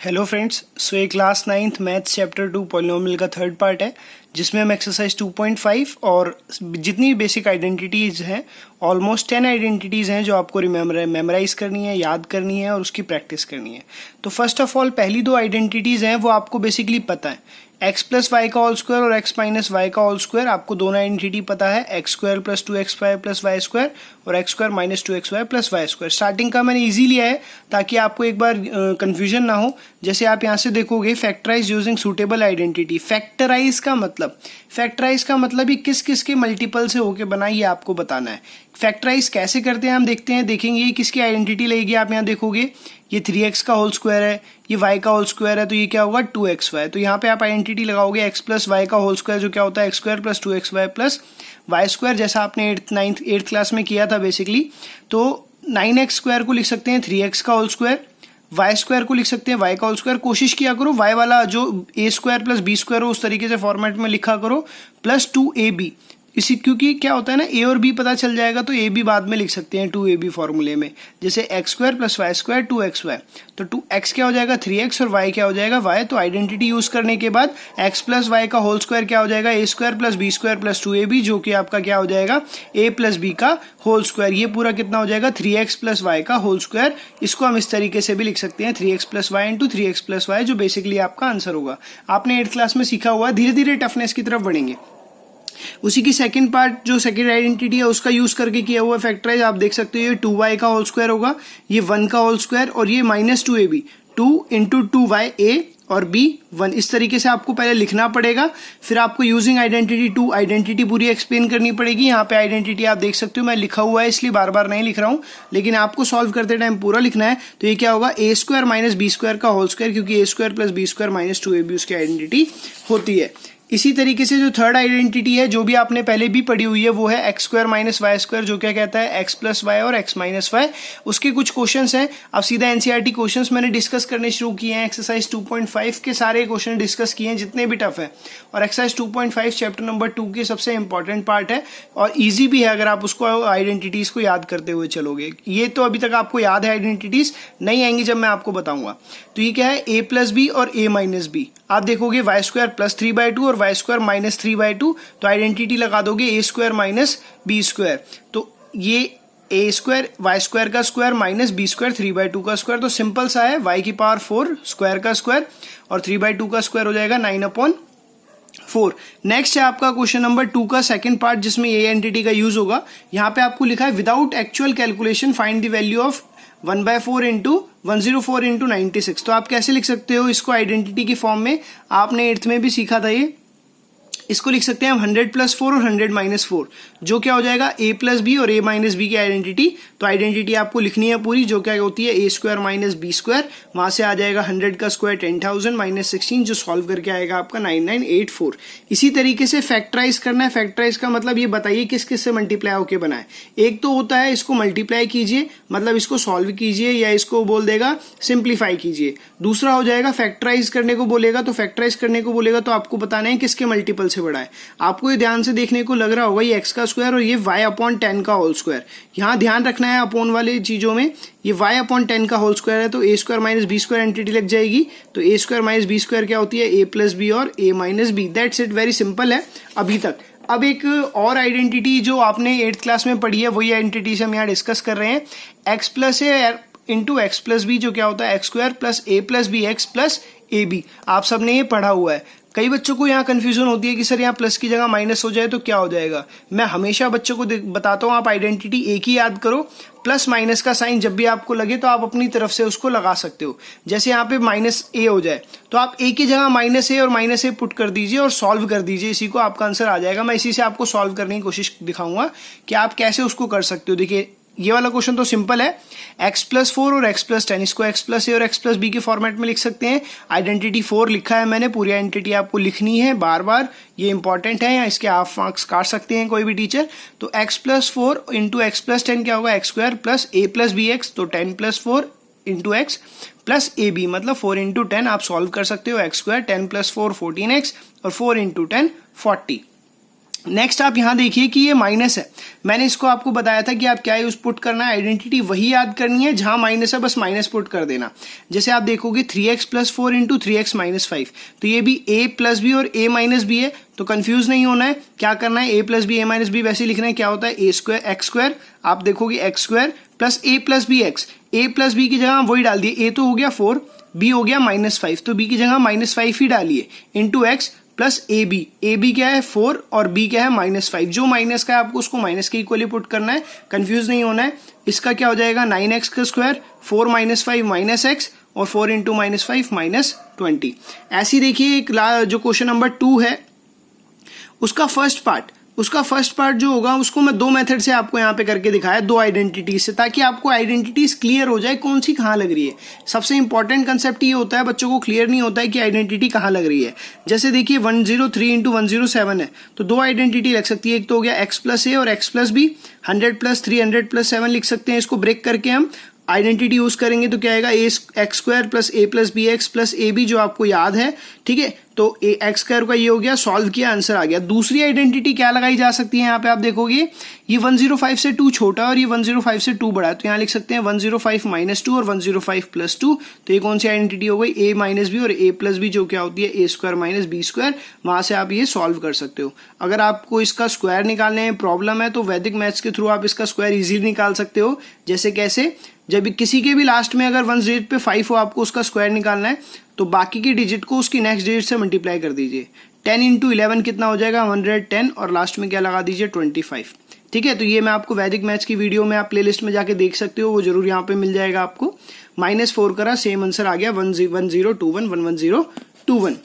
Hello friends, सो ये class 9th maths chapter 2 polynomial का third part है जिसमें हम एक्सरसाइज 2.5 और जितनी भी बेसिक आइडेंटिटीज़ हैं ऑलमोस्ट 10 आइडेंटिटीज़ हैं जो आपको मेमोराइज करनी है, याद करनी है और उसकी प्रैक्टिस करनी है। तो फर्स्ट ऑफ ऑल पहली दो आइडेंटिटीज़ हैं वो आपको बेसिकली पता है, x प्लस वाई का होल स्क्वायर और x माइनस वाई का होल स्क्वायर। आपको दोनों आइडेंटिटी पता है, x square plus 2xy plus y square और x square minus 2xy plus y square. Starting का मैंने इजी लिया है ताकि आपको एक बार कंफ्यूजन ना हो। जैसे आप यहाँ से देखोगे factorise using suitable identity. Factorise का मतलब ये किस किस के मल्टीपल से होके बना ये आपको बताना है। फैक्टराइज कैसे करते हैं हम देखते हैं, देखेंगे ये किसकी आइडेंटिटी लगेगी। आप यहाँ देखोगे ये 3x का होल स्क्वायर है, ये y का होल स्क्वायर है, तो ये क्या होगा 2xy। तो यहाँ पे आप आइडेंटिटी लगाओगे x प्लस वाई का होल स्क्वायर जो क्या होता है x square plus 2xy plus y square, जैसा आपने 8th क्लास में किया था बेसिकली। तो 9x स्क्वायर को लिख सकते हैं 3x का होल स्क्वायर, वाई स्क्वायर को लिख सकते हैं वाई का होल स्क्वायर। कोशिश किया करो वाई वाला जो ए स्क्वायर प्लस बी स्क्वायर हो उस तरीके से फॉर्मेट में लिखा करो, प्लस 2ab। इसी क्योंकि क्या होता है ना, ए और बी पता चल जाएगा तो ए बी बाद में लिख सकते हैं 2ab फॉर्मूले में। जैसे x square plus y square 2xy, तो 2x क्या हो जाएगा 3x और y क्या हो जाएगा y। तो आइडेंटिटी यूज करने के बाद x प्लस वाई का होल स्क्वायर क्या हो जाएगा a square plus b square plus 2ab, जो कि आपका क्या हो जाएगा a प्लस बी का होल स्क्वायर। ये पूरा कितना हो जाएगा 3x प्लस वाई का होल स्क्वायर। इसको हम इस तरीके से भी लिख सकते हैं 3x plus y into 3x plus y, जो बेसिकली आपका आंसर होगा। आपने 8th क्लास में सीखा हुआ, धीरे धीरे टफनेस की तरफ बढ़ेंगे। उसी की सेकंड पार्ट जो सेकंड आइडेंटिटी है उसका यूज करके किया हुआ फैक्टराइज आप देख सकते हो। ये 2y का होल स्क्वायर होगा, ये 1 का होल स्क्वायर और ये minus 2ab, 2 into 2y a और b 1। इस तरीके से आपको पहले लिखना पड़ेगा, फिर आपको यूजिंग आइडेंटिटी 2 आइडेंटिटी पूरी एक्सप्लेन करनी पड़ेगी। यहाँ पे आइडेंटिटी आप देख सकते हो, मैं लिखा हुआ है इसलिए बार बार नहीं लिख रहा हूँ, लेकिन आपको सॉल्व करते टाइम पूरा लिखना है। तो ये क्या होगा a square minus b square का होल स्क्वायर, क्योंकि a square plus b square minus 2ab उसकी आइडेंटिटी होती है। इसी तरीके से जो थर्ड आइडेंटिटी है जो भी आपने पहले भी पढ़ी हुई है वो है x square minus y square, जो क्या कहता है एक्स प्लस वाई और एक्स माइनस वाई। उसके कुछ क्वेश्चंस हैं, अब सीधा एनसीईआरटी क्वेश्चंस मैंने डिस्कस करने शुरू किए हैं। एक्सरसाइज 2.5 के सारे क्वेश्चन डिस्कस किए हैं जितने भी टफ है, और एक्सरसाइज 2.5 चैप्टर नंबर 2 की सबसे इंपॉर्टेंट पार्ट है और ईजी भी है अगर आप उसको आइडेंटिटीज को याद करते हुए चलोगे। ये तो अभी तक आपको याद है, आइडेंटिटीज नहीं आएंगी जब मैं आपको बताऊंगा। तो ये क्या है ए प्लस बी और ए माइनस बी। आप देखोगे वाई स्क्वायर प्लस 3/2 और वाई स्क्वायर माइनस 3/2, तो आइडेंटिटी लगा दोगे ए स्क्वायर माइनस बी स्क्वायर। तो ये ए स्क्वायर वाई स्क्वायर का स्क्वायर माइनस बी स्क्वायर 3/2 का स्क्वायर, तो सिंपल सा है y की पावर 4 स्क्वायर का स्क्वायर और 3/2 का स्क्वायर हो जाएगा 9/4। नेक्स्ट है आपका क्वेश्चन नंबर 2 का सेकंड पार्ट जिसमें ये एंटिटी का यूज होगा। यहाँ पे आपको लिखा है without actual calculation find the value of 1/4 into 104 into 96। तो आप कैसे लिख सकते हो इसको आइडेंटिटी की फॉर्म में, आपने 8th में भी सीखा था ये। इसको लिख सकते हैं हम 100 प्लस 4 और 100 माइनस 4, जो क्या हो जाएगा a प्लस बी और a माइनस बी की आइडेंटिटी। तो आइडेंटिटी आपको लिखनी है पूरी, जो क्या होती है ए स्क्वायर माइनस बी स्क्वायर, वहां से आ जाएगा 100 का स्क्वायर 10,000 माइनस 16, जो सॉल्व करके आएगा आपका 9984। इसी तरीके से फैक्टराइज करना है। फैक्टराइज का मतलब ये बताइए किस किस से मल्टीप्लाई होकर बना है। एक तो होता है इसको मल्टीप्लाई कीजिए, मतलब इसको सॉल्व कीजिए, या इसको बोल देगा सिंप्लीफाई कीजिए। दूसरा हो जाएगा फैक्टराइज करने को बोलेगा, तो फैक्टराइज करने को बोलेगा तो आपको बताना है किसके मल्टीपल से बड़ा है। आपको ये ध्यान से देखने को लग रहा होगा ये x का स्क्वायर और ये y/10 का होल स्क्वायर। यहाँ ध्यान रखना है अपॉन वाले चीजों में, ये y/10 का होल स्क्वायर है तो a square minus b square identity लग जाएगी। तो a square minus b square क्या होती है a प्लस बी और a minus b. That's it, very simple है अभी तक। अब एक और आइडेंटिटी जो आपने 8th क्लास में पढ़ी है वही आइडेंटिटी से हम यहाँ डिस्कस कर रहे हैं। x plus a into x plus b, जो क्या होता है x square plus a plus b x plus a b. आप सबने ये पढ़ा हुआ है। कई बच्चों को यहाँ कंफ्यूजन होती है कि सर यहाँ प्लस की जगह माइनस हो जाए तो क्या हो जाएगा। मैं हमेशा बच्चों को बताता हूँ आप आइडेंटिटी एक ही याद करो, प्लस माइनस का साइन जब भी आपको लगे तो आप अपनी तरफ से उसको लगा सकते हो। जैसे यहाँ पे माइनस ए हो जाए तो आप ए की जगह माइनस ए और माइनस ए पुट कर दीजिए और सॉल्व कर दीजिए, इसी को आपका आंसर आ जाएगा। मैं इसी से आपको सॉल्व करने की कोशिश दिखाऊंगा कि आप कैसे उसको कर सकते हो। देखिए ये वाला क्वेश्चन तो सिंपल है, x प्लस 4 और x प्लस 10, इसको x प्लस ए और x प्लस बी के फॉर्मेट में लिख सकते हैं। आइडेंटिटी 4 लिखा है मैंने, पूरी आइडेंटिटी आपको लिखनी है बार बार, ये इंपॉर्टेंट है, या इसके आप मार्क्स काट सकते हैं कोई भी टीचर। तो x plus 4 into x plus 10 क्या होगा x square plus a plus b x, तो 10 plus 4 into x plus a b, मतलब 4 इंटू 10 आप सॉल्व कर सकते हो। एक्स स्क्वायर 10 प्लस 4 14x और 4 इंटू 10 40। नेक्स्ट आप यहाँ देखिए कि ये माइनस है, मैंने इसको आपको बताया था कि आप क्या यूज पुट करना है, आइडेंटिटी वही याद करनी है, जहां माइनस है बस माइनस पुट कर देना। जैसे आप देखोगे 3x + 4 इंटू 3x - 5, तो ये भी a + b और a - b है, तो कंफ्यूज नहीं होना है। क्या करना है, a + b a - b वैसे लिखना है, क्या होता है a² x², आप देखोगे x² plus a + bx, a + b की जगह वही डाल दिए, a तो हो गया 4, b हो गया -5, तो b की जगह -5 ही डालिए, into x plus a b क्या है 4 और b क्या है -5, जो माइनस का है आपको उसको माइनस के इक्वली पुट करना है, कंफ्यूज नहीं होना है। इसका क्या हो जाएगा 9x का स्क्वायर, 4 - 5 - x और 4 इंटू -5 -20। ऐसी देखिए एक जो क्वेश्चन नंबर 2 है उसका फर्स्ट पार्ट जो होगा उसको मैं दो मेथड से आपको यहाँ पे करके दिखाया, दो आइडेंटिटीज से, ताकि आपको आइडेंटिटीज क्लियर हो जाए कौन सी कहाँ लग रही है। सबसे इंपॉर्टेंट कंसेप्ट ये होता है, बच्चों को क्लियर नहीं होता है कि आइडेंटिटी कहाँ लग रही है। जैसे देखिए 103 इंटू 107 है, तो दो आइडेंटिटी लग सकती है, एक तो हो गया x + a और x + b, 100 + 3 100 + 7 लिख सकते हैं। इसको ब्रेक करके हम आइडेंटिटी यूज करेंगे तो क्या आएगा x² plus a plus bx plus ab, जो आपको याद है, ठीक है। तो x² का ये हो गया, सॉल्व किया, आंसर आ गया। दूसरी आइडेंटिटी क्या लगाई जा सकती है, यहाँ पे आप देखोगे ये 105 से 2 छोटा और ये 105 से 2 बड़ा है, तो यहाँ लिख सकते हैं 105 - 2 और 105 + 2, तो ये कौन सी आइडेंटिटी हो गई a - b और a + b, जो क्या होती है a² - b²। वहां से आप ये सॉल्व कर सकते हो। अगर आपको इसका स्क्वायर निकालने में प्रॉब्लम है तो वैदिक मैथ्स के थ्रू आप इसका स्क्वायर इजीली निकाल सकते हो। जैसे कैसे, जब किसी के भी लास्ट में अगर 1 डिजिट पे 5 हो, आपको उसका स्क्वायर निकालना है, तो बाकी की डिजिट को उसकी नेक्स्ट डिजिट से मल्टीप्लाई कर दीजिए। 10 इंटू 11 कितना हो जाएगा 110, और लास्ट में क्या लगा दीजिए 25, ठीक है। तो ये मैं आपको वैदिक मैथ्स की वीडियो में आप प्लेलिस्ट में जाके देख सकते हो, वो जरूर यहाँ पे मिल जाएगा आपको। -4 करा, सेम आंसर आ गया 1021।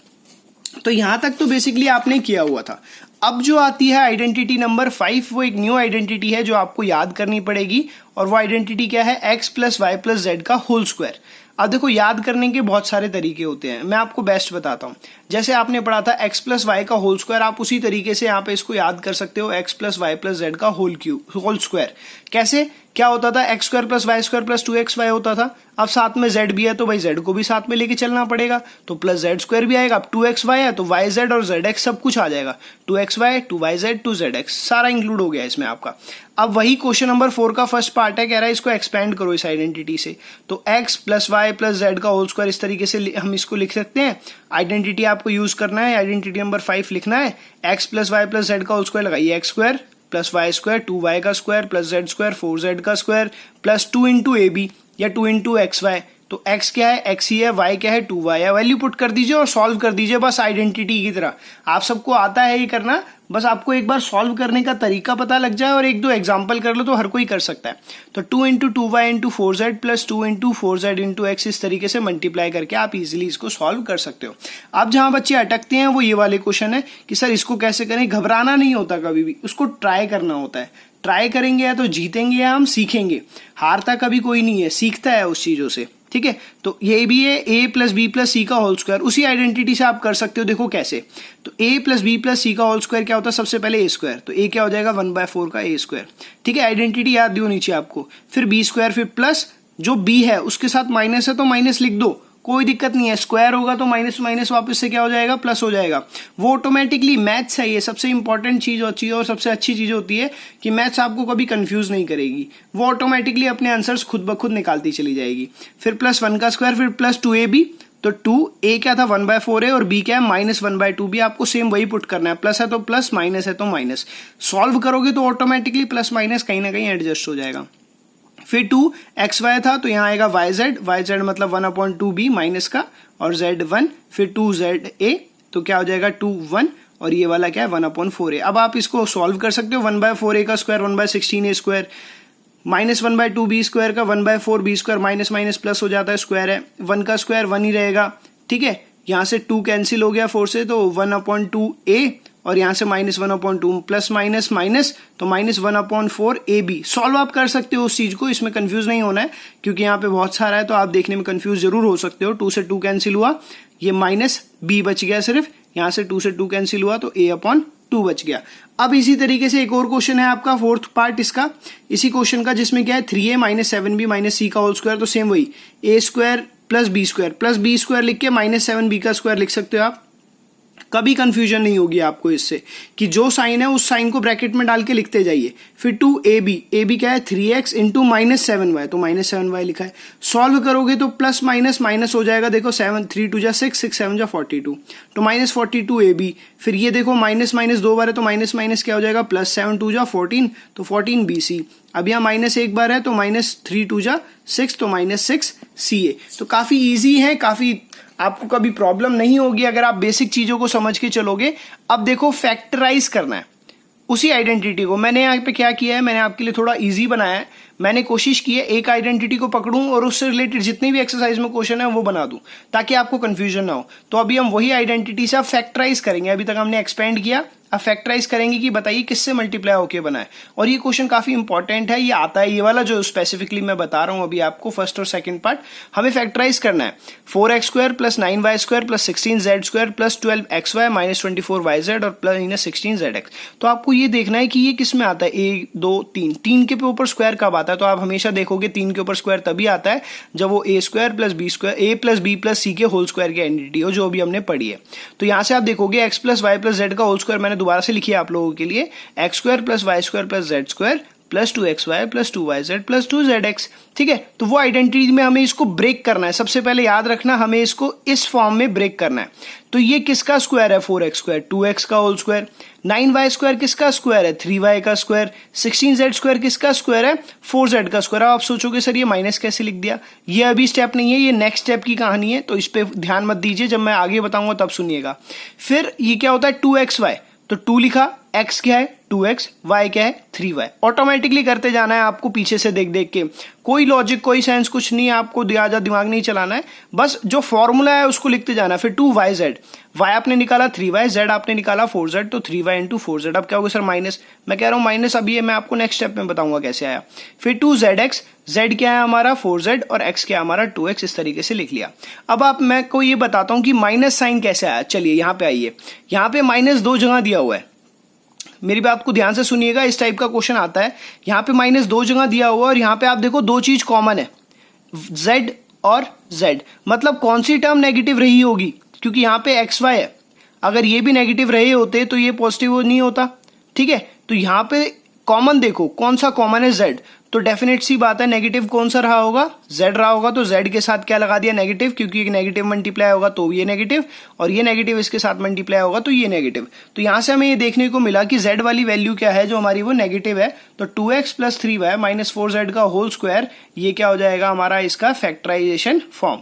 तो यहां तक तो बेसिकली आपने किया हुआ था। अब जो आती है आइडेंटिटी नंबर 5, वो एक न्यू आइडेंटिटी है जो आपको याद करनी पड़ेगी, और वो आइडेंटिटी क्या है x + y + z का होल स्क्वायर। अब देखो याद करने के बहुत सारे तरीके होते हैं, मैं आपको बेस्ट बताता हूं। जैसे आपने पढ़ा था x + y का होल स्क्वायर, आप उसी तरीके से यहाँ पे इसको याद कर सकते हो, x + y + z का होल स्क्वायर। कैसे, क्या होता था, x² + y² + 2xy होता था। अब साथ में z भी है तो भाई z को भी साथ में लेके चलना पड़ेगा, तो +z² भी आएगा। अब 2xy है तो yz और zx सब कुछ आ जाएगा, 2xy 2yz 2zx सारा इंक्लूड हो गया इसमें आपका। अब वही क्वेश्चन नंबर 4 का फर्स्ट पार्ट है, कह रहा है इसको एक्सपेंड करो इस आइडेंटिटी से, तो x + y + z का होल स्क्वायर इस तरीके से हम इसको लिख सकते हैं। आइडेंटिटी आपको यूज करना है, आइडेंटिटी नंबर 5 लिखना है, x + y + z का होल स्क्वायर लगाइए, x² + y² 2y का स्क्वायर + z² 4z का स्क्वायर + 2 इंटू ab या 2 इंटू xy, तो x क्या है x ही है, y क्या है 2y है, वैल्यू पुट कर दीजिए और सॉल्व कर दीजिए, बस आइडेंटिटी की तरह। आप सबको आता है ये करना, बस आपको एक बार सॉल्व करने का तरीका पता लग जाए और एक दो एग्जांपल कर लो तो हर कोई कर सकता है। तो 2 into 2y into 4z + 2 into 4z into x, इस तरीके से मल्टीप्लाई करके आप इजीली इसको सॉल्व कर सकते हो। अब जहां बच्चे अटकते हैं वो ये वाले क्वेश्चन है कि सर इसको कैसे करें। घबराना नहीं होता कभी भी, उसको ट्राई करना होता है। ट्राई करेंगे या तो जीतेंगे या हम सीखेंगे, हारता कभी कोई नहीं है, सीखता है उस चीजों से, ठीक है। तो ये भी है a + b + c का होल स्क्वायर, उसी आइडेंटिटी से आप कर सकते हो। देखो कैसे, तो a + b + c का होल स्क्वायर क्या होता है, सबसे पहले a², तो a क्या हो जाएगा 1/4 का a², ठीक है। आइडेंटिटी याद दियो नीचे आपको, फिर b², फिर प्लस जो b है उसके साथ माइनस है तो माइनस लिख दो, कोई दिक्कत नहीं है। स्क्वायर होगा तो माइनस वापस से क्या हो जाएगा, प्लस हो जाएगा। वो ऑटोमेटिकली मैथ्स है, ये सबसे इंपॉर्टेंट चीज होती है और सबसे अच्छी चीज होती है कि मैथ्स आपको कभी कंफ्यूज नहीं करेगी, वो ऑटोमेटिकली अपने आंसर्स खुद ब खुद निकालती चली जाएगी। फिर +1 का स्क्वायर, फिर + 2ab, तो 2a क्या था 1/4 है और b क्या है -1/2, भी आपको सेम वही पुट करना है, प्लस है तो प्लस, माइनस है तो माइनस। सॉल्व करोगे तो ऑटोमेटिकली प्लस माइनस कहीं ना कहीं एडजस्ट हो जाएगा। फिर 2xy था तो यहाँ आएगा yz मतलब 1/2b माइनस का, और z1, फिर 2za, तो क्या हो जाएगा 2 1, और ये वाला क्या है 1/4a। अब आप इसको सॉल्व कर सकते हो, 1/4a का स्क्वायर 1/16a², -1/2b² का 1/4b² माइनस माइनस प्लस हो जाता है, स्क्वायर है, 1 का स्क्वायर 1 ही रहेगा, ठीक है। यहाँ से 2 कैंसिल हो गया 4 से, तो 1/2a, और यहाँ से -1/2 प्लस माइनस माइनस, तो -1/4ab। सॉल्व आप कर सकते हो उस चीज को, इसमें कंफ्यूज नहीं होना है क्योंकि यहाँ पे बहुत सारा है तो आप देखने में कंफ्यूज जरूर हो सकते हो। 2 से 2 कैंसिल हुआ, ये -b बच गया सिर्फ, यहाँ से 2 से 2 कैंसिल हुआ तो a/2 बच गया। अब इसी तरीके से एक और क्वेश्चन है आपका, फोर्थ पार्ट इसका, इसी क्वेश्चन का, जिसमें क्या है 3a - 7b - c का होल स्क्वायर, तो सेम वही a² + b² लिख के -7b का स्क्वायर लिख सकते हो आप। कभी कंफ्यूजन नहीं होगी आपको इससे कि जो साइन है उस साइन को ब्रैकेट में डाल के लिखते जाइए। फिर 2ab क्या है 3x इंटू -7y, तो -7y लिखा है। सॉल्व करोगे तो प्लस माइनस माइनस हो जाएगा, देखो 7 3 2 जा 6 6 7 जा 42, तो -42ab। फिर ये देखो माइनस माइनस दो बार है तो माइनस माइनस क्या हो जाएगा +7 2 जा 14, तो 14bc। अब यहाँ माइनस एक बार है तो -3 2 जा 6, तो -6ca। तो काफी इजी है, काफी आपको कभी प्रॉब्लम नहीं होगी अगर आप बेसिक चीजों को समझ के चलोगे। अब देखो फैक्टराइज करना है उसी आइडेंटिटी को। मैंने यहाँ पे क्या किया है, मैंने आपके लिए थोड़ा इजी बनाया है। मैंने कोशिश की है एक आइडेंटिटी को पकड़ूं और उससे रिलेटेड जितने भी एक्सरसाइज में क्वेश्चन है वो बना दूं ताकि आपको कंफ्यूजन ना हो। तो अभी हम वही आइडेंटिटी से अब फैक्टराइज करेंगे। अभी तक हमने एक्सपेंड किया, अब फैक्टराइज करेंगे कि बताइए किससे मल्टीप्लाई होके बना है। और ये क्वेश्चन काफी इंपॉर्टेंट है, ये आता है, ये वाला जो स्पेसिफिकली मैं बता रहा हूं अभी आपको, फर्स्ट और सेकंड पार्ट। हमें फैक्टराइज करना है 4x² + 9y² + 16z² + 12xy - 24yz और +16zx। तो आपको ये देखना है कि ये किस में आता है, 1 2 3 3 के ऊपर स्क्वायर कब आता है। तो आप हमेशा देखोगे 3 के ऊपर स्क्वायर तभी आता है जब वो a² + b² a + b + c के होल स्क्वायर की आइडेंटिटी हो, जो अभी हमने पढ़ी है। तो यहां से आप देखोगे x + y + z का होल स्क्वायर, मैंने दोबारा से लिखी है आप लोगों के लिए, x² + y² + z² + 2xy + 2yz + 2zx। ठीक है, तो वो आइडेंटिटी में हमें इसको ब्रेक करना है। सबसे पहले याद रखना हमें इसको इस फॉर्म में ब्रेक करना है। तो ये किसका स्क्वायर है 4x², 2x का होल स्क्वायर। 9y² किसका स्क्वायर है 3y का स्क्वायर। 16z² किसका स्क्वायर है 4z का स्क्वायर। आप सोचोगे सर ये माइनस कैसे लिख दिया, ये अभी स्टेप नहीं है, ये नेक्स्ट स्टेप की कहानी है, तो इस पे ध्यान मत दीजिए, जब मैं आगे बताऊंगा तब सुनिएगा। फिर ये क्या होता है 2xy, तो 2 लिखा, x क्या है 2x, y क्या है 3y। ऑटोमेटिकली करते जाना है आपको पीछे से देख देख के, कोई लॉजिक कोई सेंस कुछ नहीं है, आपको दिमाग नहीं चलाना है, बस जो फॉर्मूला है उसको लिखते जाना है। फिर 2yz, y आपने निकाला 3y, z आपने निकाला 4z, तो 3y × 4z। अब क्या होगा सर माइनस, मैं कह रहा हूं माइनस, अभी ये मैं आपको नेक्स्ट स्टेप में बताऊंगा कैसे आया। फिर 2zx, z क्या है हमारा 4z और x क्या है हमारा 2x, इस तरीके से लिख लिया। अब आप मैं को ये बताता हूं कि माइनस साइन कैसे आया। चलिए यहां पे आइए, यहां पे माइनस 2 जगह दिया हुआ है, मेरी बात को ध्यान से सुनिएगा, इस टाइप का क्वेश्चन आता है। यहाँ पे -2 जगह दिया हुआ है और यहाँ पे आप देखो दो चीज कॉमन है, z और z, मतलब कौन सी टर्म नेगेटिव रही होगी, क्योंकि यहाँ पे xy है, अगर ये भी नेगेटिव रहे होते तो ये पॉजिटिव नहीं होता। ठीक है, तो यहाँ पे कॉमन देखो कौन सा कॉमन है z, तो डेफिनेट सी बात है नेगेटिव कौन सा रहा होगा z रहा होगा, तो z के साथ क्या लगा दिया नेगेटिव, क्योंकि एक नेगेटिव मल्टीप्लाई होगा तो ये नेगेटिव, और ये नेगेटिव इसके साथ मल्टीप्लाई होगा तो ये नेगेटिव। तो यहां से हमें ये देखने को मिला कि z वाली वैल्यू क्या है जो हमारी वो नेगेटिव है, तो 2x + 3y - 4z का होल स्क्वायर, ये क्या हो जाएगा हमारा इसका फैक्टराइजेशन फॉर्म।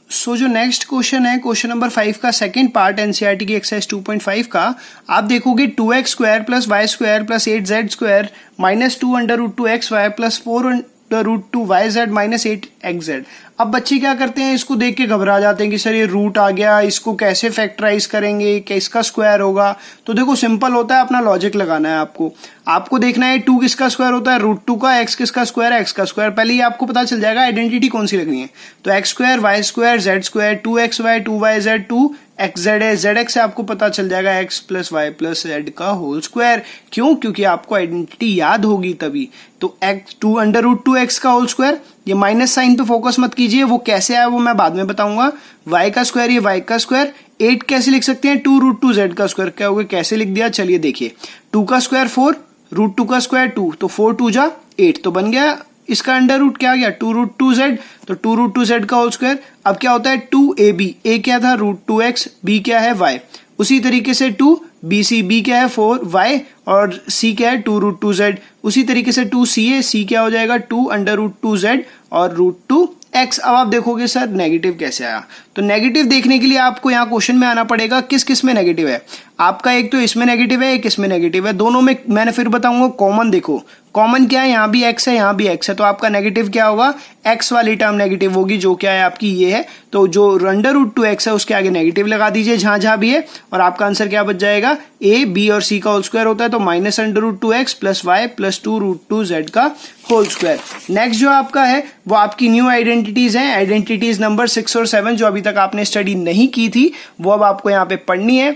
सो जो नेक्स्ट क्वेश्चन है क्वेश्चन नंबर 5 का सेकंड पार्ट एनसीईआरटी की एक्सरसाइज 2.5 का, आप देखोगे 2x² + y² + 8z² -2 √2xy + 4 √2yz - 8xz। अब बच्चे क्या करते हैं, इसको देख के घबरा जाते हैं कि सर ये रूट आ गया, इसको कैसे फैक्टराइज करेंगे, किसका स्क्वायर होगा। तो देखो सिंपल होता है, अपना लॉजिक लगाना है आपको देखना है 2 किसका स्क्वायर होता है √2 का, x किसका स्क्वायर है x का स्क्वायर। पहले ही आपको पता चल जाएगा आइडेंटिटी कौन सी लगनी है, तो x² y² z², 2xy 2yz 2xz है, zx से आपको पता चल जाएगा x + y + z का होल स्क्वायर। क्यों, क्योंकि आपको आइडेंटिटी याद होगी तभी। तो x 2 √2x का होल स्क्वायर, ये माइनस साइन पे फोकस मत कीजिए, वो कैसे आया वो मैं बाद में बताऊंगा। y का स्क्वायर, ये y का स्क्वायर, 8 कैसे लिख सकते हैं 2 √2z का स्क्वायर, क्या होगा कैसे लिख दिया, चलिए देखिए। 2 का स्क्वायर 4, √2 का स्क्वायर 2, तो 4 2 जा 8, तो बन गया इसका अंडर रूट क्या आ गया 2 √2z, तो 2 √2z का होल स्क्वायर। अब क्या होता है 2ab, a क्या था √2x, b क्या है y, उसी तरीके से 2bc, b क्या है 4y और c क्या है 2 √2z, उसी तरीके से 2ca, c क्या हो जाएगा 2 √2z और √2x। अब आप देखोगे सर नेगेटिव कैसे आया, तो नेगेटिव देखने के लिए आपको यहाँ क्वेश्चन में आना पड़ेगा किस किस में नेगेटिव है। आपका एक तो इसमें नेगेटिव है, एक इसमें नेगेटिव है, दोनों में मैंने फिर बताऊंगा कॉमन देखो, कॉमन क्या है, यहाँ भी x है यहाँ भी x है, तो आपका नेगेटिव क्या होगा x वाली टर्म नेगेटिव होगी, जो क्या है आपकी ये है, तो जो √2x है उसके आगे नेगेटिव लगा दीजिए जहां जहां भी है, और आपका आंसर क्या बच जाएगा a b और c का होल स्क्वायर होता है, तो -√2x + y + 2 √2z का होल स्क्वायर। नेक्स्ट जो आपका है वो आपकी न्यू आइडेंटिटीज है, आइडेंटिटीज नंबर 6 और 7 जो अभी तक आपने स्टडी नहीं की थी वो अब आपको यहाँ पे पढ़नी है,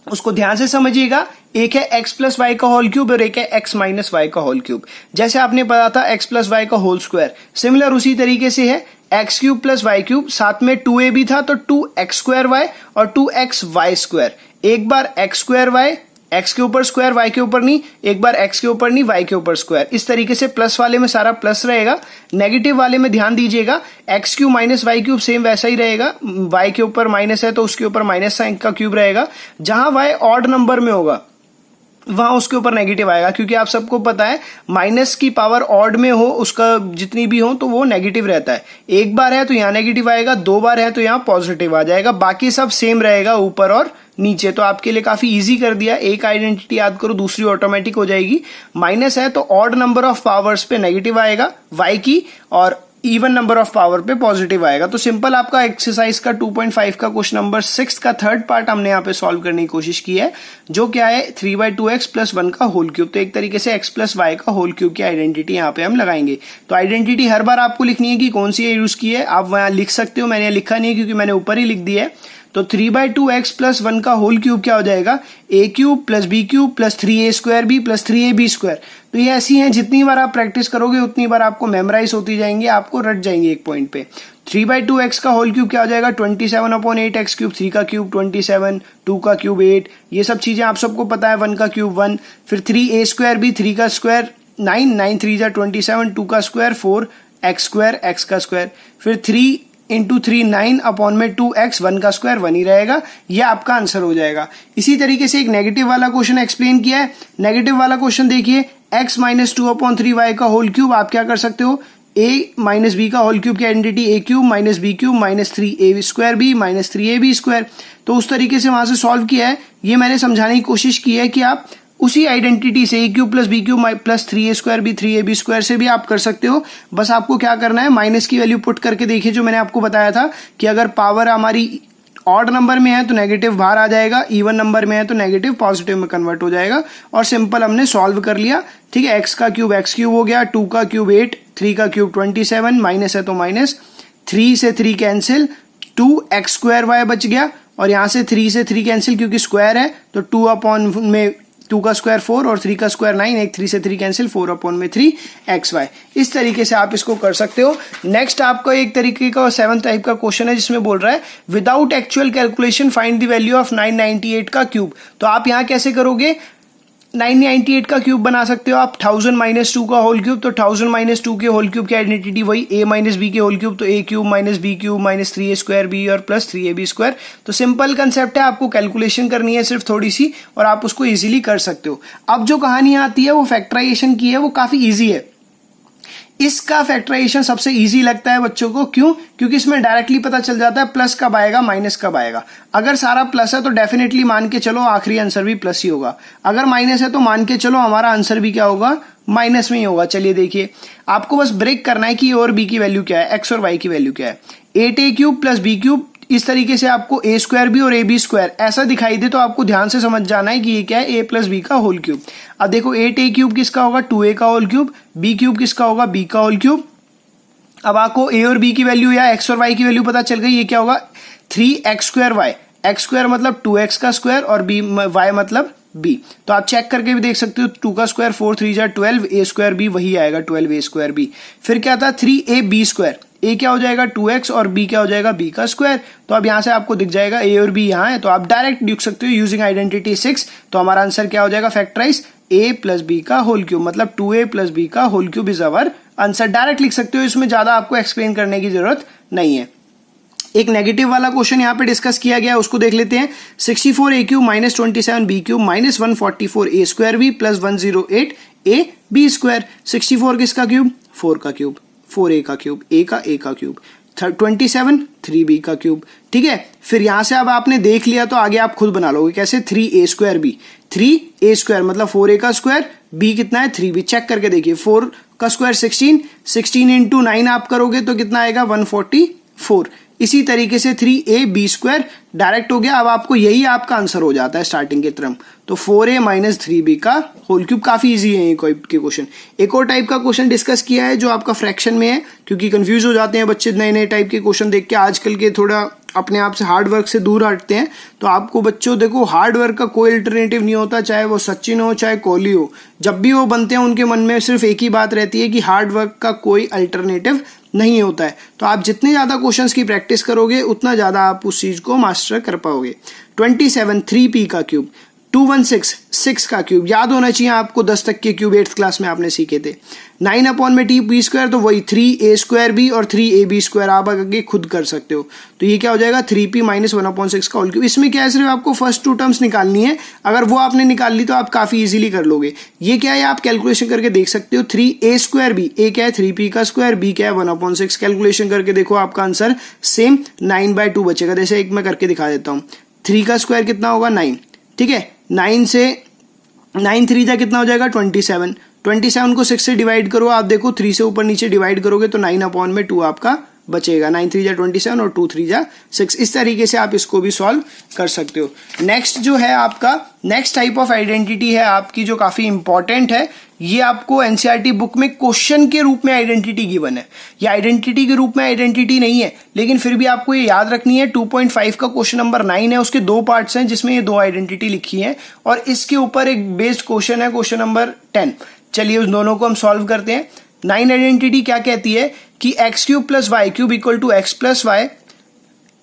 उसको ध्यान से समझिएगा। एक है x + y का होल क्यूब और एक है x - y का होल क्यूब। जैसे आपने पता था x + y का होल स्क्वायर, सिमिलर उसी तरीके से है x cube plus y cube, साथ में 2ab था तो 2x² और 2xy²। एक बार x² एक्स के ऊपर स्क्वायर वाई के ऊपर नहीं, एक बार एक्स के ऊपर नहीं वाई के ऊपर स्क्वायर। इस तरीके से प्लस वाले में सारा प्लस रहेगा, नेगेटिव वाले में ध्यान दीजिएगा x cube minus y cube same वैसा ही रहेगा। वाई के ऊपर माइनस है तो उसके ऊपर माइनस साइन का क्यूब रहेगा। जहां वाई ऑड नंबर में होगा वहां उसके ऊपर नेगेटिव आएगा, क्योंकि आप सबको पता है माइनस की पावर ऑड में हो उसका जितनी भी हो तो वो नेगेटिव रहता है। एक बार है तो यहाँ नेगेटिव आएगा, 2 बार है तो यहाँ पॉजिटिव आ जाएगा, बाकी सब सेम रहेगा ऊपर और नीचे। तो आपके लिए काफी इजी कर दिया, एक आइडेंटिटी याद करो दूसरी ऑटोमेटिक हो जाएगी। माइनस है तो ऑड नंबर ऑफ पावर्स पे नेगेटिव आएगा वाई की, और इवन नंबर ऑफ पावर पे पॉजिटिव आएगा। तो सिंपल आपका एक्सरसाइज का 2.5 का क्वेश्चन नंबर 6 का थर्ड पार्ट हमने यहाँ पे सॉल्व करने की कोशिश की है, जो क्या है 3/2x + 1 का होल क्यूब। तो एक तरीके से x + y का होल क्यूब की आइडेंटिटी यहाँ पे हम लगाएंगे। तो आइडेंटिटी हर बार आपको लिखनी है कि कौन सी यूज की है, आप वहां लिख सकते हो, मैंने लिखा नहीं है क्योंकि मैंने ऊपर ही लिख दिया है। तो 3/2x + 1 का होल क्यूब क्या हो जाएगा, a³ + b³ + 3a² + 3ab²। तो ये ऐसी हैं, जितनी बार आप प्रैक्टिस करोगे उतनी बार आपको मेमोराइज होती जाएंगे, आपको रट जाएंगे एक पॉइंट पे। 3/2x का होल क्यूब क्या हो जाएगा 27/8 x³, 3 का क्यूब 27, 2 का क्यूब 8, ये सब चीजें आप सबको पता है। 1 का क्यूब 1, फिर 3a² भी, 3 का स्क्वायर 9, 9 3 जा 27, 2 का स्क्वायर 4, x², x का स्क्वायर, फिर 3 × 3 9/2x, 1 का स्क्वायर 1 ही रहेगा। ये आपका आंसर हो जाएगा। इसी तरीके से एक नेगेटिव वाला क्वेश्चन एक्सप्लेन किया है। नेगेटिव वाला क्वेश्चन देखिए, x - 2/3y का होल क्यूब। आप क्या कर सकते हो, a - b का होल क्यूब की identity a³ - b³ - 3a² b - 3ab²। तो उस तरीके से वहां से सॉल्व किया है। ये मैंने समझाने की कोशिश की है कि आप उसी आइडेंटिटी से a³ + b³ + 3a² b 3ab² से भी आप कर सकते हो। बस आपको क्या करना है, माइनस की वैल्यू पुट करके देखिए, जो मैंने आपको बताया था कि अगर पावर हमारी ऑड नंबर में है तो नेगेटिव बाहर आ जाएगा, इवन नंबर में है तो नेगेटिव पॉजिटिव में कन्वर्ट हो जाएगा। और सिंपल हमने सॉल्व कर लिया। ठीक है, x का क्यूब x³ हो गया, 2 का क्यूब 8, 3 का क्यूब 27, माइनस है तो माइनस, 3 से 3 कैंसिल, 2x² बच गया, और यहां से 3 से 3 कैंसिल क्योंकि स्क्वायर है तो 2 का स्क्वायर 4 और 3 का स्क्वायर 9, एक 3 से 3 कैंसिल, 4/3xy। इस तरीके से आप इसको कर सकते हो। नेक्स्ट आपका एक तरीके का 7th टाइप का क्वेश्चन है जिसमें बोल रहा है without actual calculation find the value of 998 का क्यूब। तो आप यहां कैसे करोगे, 998 का क्यूब बना सकते हो आप। 1000 - 2 का होल क्यूब, तो 1000 - 2 के होल क्यूब की आइडेंटिटी वही a - b के होल क्यूब, तो a³ - b³ - 3a² b और प्लस 3ab²। तो सिंपल कंसेप्ट है, आपको कैलकुलेशन करनी है सिर्फ थोड़ी सी, और आप उसको इजीली कर सकते हो। अब जो कहानी आती है वो फैक्टराइजेशन की है, वो काफी ईजी है। इसका फैक्टराइजेशन सबसे इजी लगता है बच्चों को, क्यों? क्योंकि इसमें डायरेक्टली पता चल जाता है प्लस कब आएगा माइनस कब आएगा। अगर सारा प्लस है तो डेफिनेटली मान के चलो आखिरी आंसर भी प्लस ही होगा, अगर माइनस है तो मान के चलो हमारा आंसर भी क्या होगा, माइनस में ही होगा। चलिए देखिए, आपको बस ब्रेक करना है कि a और b की वैल्यू क्या है, x और y की वैल्यू क्या है। 8a³ + b³, इस तरीके से आपको a² भी और ab² ऐसा दिखाई दे तो आपको ध्यान से समझ जाना है कि ये क्या है, a + b का होल क्यूब। अब देखो 8a³ किसका होगा, 2a का होल क्यूब, b³ किसका होगा, b का होल क्यूब। अब आपको a और b की वैल्यू या x और y की वैल्यू पता चल गई, ये क्या होगा 3x² x² मतलब 2x का स्क्वायर और y मतलब b। तो आप चेक करके भी देख सकते हो, 2 का स्क्वायर 4 3 जा 12, a² b वही आएगा 12a² b। फिर क्या था 3ab², a क्या हो जाएगा 2x और b क्या हो जाएगा b का स्क्वायर। तो अब यहां से आपको दिख जाएगा a और b यहां है, तो आप डायरेक्ट लिख सकते हो यूजिंग आइडेंटिटी 6। तो हमारा आंसर क्या हो जाएगा फैक्टराइज a + b का होल क्यूब, मतलब 2a + b का whole cube is our answer. Direct लिख सकते हो, इसमें ज्यादा आपको एक्सप्लेन करने की जरूरत नहीं है। एक नेगेटिव वाला क्वेश्चन यहाँ पे डिस्कस किया गया, उसको देख लेते हैं। 64a³ - 27b³ - 144a² b + 108ab²। 64 किसका क्यूब, 4 का क्यूब, 4a का क्यूब, a का क्यूब, 27 3b का क्यूब। ठीक है, फिर यहां से अब आपने देख लिया तो आगे आप खुद बना लोगे कैसे, 3a² b, 3a² मतलब 4a का स्क्वायर, b कितना है 3b। चेक करके देखिए, 4 का स्क्वायर 16, 16 × 9 आप करोगे तो कितना आएगा 144। इसी तरीके से 3ab² डायरेक्ट हो गया। अब आपको यही आपका आंसर हो जाता है स्टार्टिंग के तरफ। तो 4a - 3b का होल क्यूब, काफी इजी है ये के क्वेश्चन। एक और टाइप का क्वेश्चन डिस्कस किया है जो आपका फ्रैक्शन में है, क्योंकि कंफ्यूज हो जाते हैं बच्चे नए नए टाइप के क्वेश्चन देख के, आजकल के थोड़ा अपने आप से हार्ड वर्क से दूर हटते हैं। तो आपको बच्चों देखो, हार्ड वर्क का कोई अल्टरनेटिव नहीं होता, चाहे वो सचिन हो चाहे कोहली हो। जब भी वो बनते हैं उनके मन में सिर्फ एक ही बात रहती है कि हार्ड वर्क का कोई अल्टरनेटिव नहीं होता है। तो आप जितने ज़्यादा क्वेश्चंस की प्रैक्टिस करोगे उतना ज़्यादा आप उस चीज़ को मास्टर कर पाओगे। 27 3p का क्यूब, 216 6 का क्यूब, याद होना चाहिए आपको 10 तक के क्यूब 8th क्लास में आपने सीखे थे। 9 अपॉन में टी बी स्क्वायर, तो वही 3a² और 3ab² आप आगे खुद कर सकते हो। तो ये क्या हो जाएगा 3p माइनस 1/6 का होल क्यूब। इसमें क्या है, सिर्फ आपको फर्स्ट 2 टर्म्स निकालनी है, अगर वो आपने निकाल ली तो आप काफ़ी इजीली कर लोगे। ये क्या है आप कैलकुलेशन करके देख सकते हो। 3a²b, a क्या है 3p का स्क्वायर, b क्या है 1/6, कैलकुलेशन करके देखो आपका आंसर सेम 9/2 बचेगा। जैसे एक मैं करके दिखा देता हूँ। 3 का स्क्वायर कितना होगा 9, ठीक है, 9 से 9 3 जा कितना हो जाएगा 27, 27 को 6 से डिवाइड करो, आप देखो 3 से ऊपर नीचे डिवाइड करोगे तो 9 अपॉन में 2 आपका बचेगा। 9 3 जा 27 और 2 3 जा 6। इस तरीके से आप इसको भी सॉल्व कर सकते हो। नेक्स्ट जो है आपका नेक्स्ट टाइप ऑफ आइडेंटिटी है आपकी जो काफी इंपॉर्टेंट है। ये आपको एनसीईआरटी बुक में क्वेश्चन के रूप में आइडेंटिटी गिवन है। ये आइडेंटिटी के रूप में आइडेंटिटी नहीं है, लेकिन फिर भी आपको ये याद रखनी है। 2.5 का क्वेश्चन नंबर 9 है, उसके 2 पार्ट्स हैं जिसमें ये 2 आइडेंटिटी लिखी है और इसके ऊपर एक बेस्ड क्वेश्चन है क्वेश्चन नंबर 10। चलिए उस दोनों को हम सॉल्व करते हैं। 9 आइडेंटिटी क्या कहती है कि x³ + y³ equal to x + y